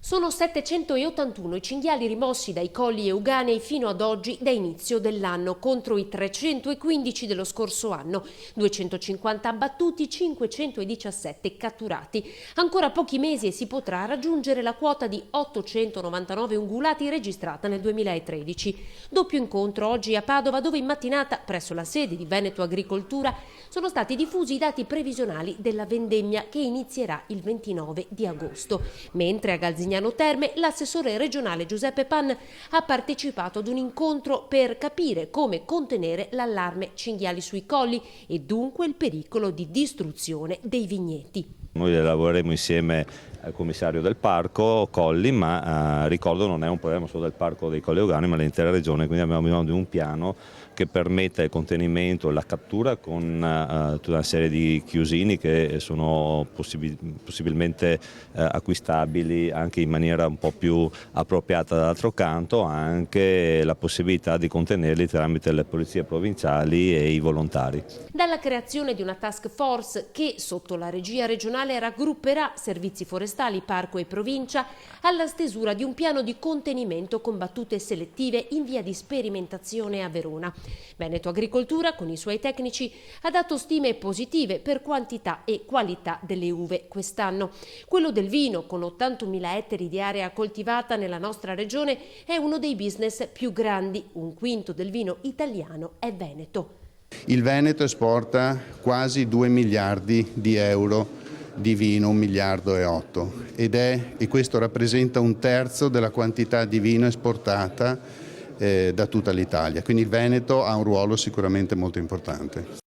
Sono 781 i cinghiali rimossi dai colli euganei fino ad oggi da inizio dell'anno, contro i 315 dello scorso anno, 250 abbattuti, 517 catturati. Ancora pochi mesi e si potrà raggiungere la quota di 899 ungulati registrata nel 2013. Doppio incontro oggi a Padova, dove in mattinata, presso la sede di Veneto Agricoltura, sono stati diffusi i dati previsionali della vendemmia che inizierà il 29 di agosto, mentre a Galzignano Terme l'assessore regionale Giuseppe Pan ha partecipato ad un incontro per capire come contenere l'allarme cinghiali sui colli e dunque il pericolo di distruzione dei vigneti. Noi lavoreremo insieme al commissario del parco Colli, ma ricordo non è un problema solo del parco dei Colli Euganei ma dell'intera regione, quindi abbiamo bisogno di un piano che permetta il contenimento e la cattura con tutta una serie di chiusini che sono possibilmente acquistabili anche in maniera un po' più appropriata. Dall'altro canto anche la possibilità di contenerli tramite le polizie provinciali e i volontari. Dalla creazione di una task force che sotto la regia regionale raggrupperà servizi forestali, parco e provincia, alla stesura di un piano di contenimento con battute selettive in via di sperimentazione a Verona. Veneto Agricoltura, con i suoi tecnici, ha dato stime positive per quantità e qualità delle uve quest'anno. Quello del vino, con 81.000 ettari di area coltivata nella nostra regione, è uno dei business più grandi. Un quinto del vino italiano è veneto. Il Veneto esporta quasi 2 miliardi di euro di vino, 1,8 miliardi, e questo rappresenta un terzo della quantità di vino esportata da tutta l'Italia. Quindi il Veneto ha un ruolo sicuramente molto importante.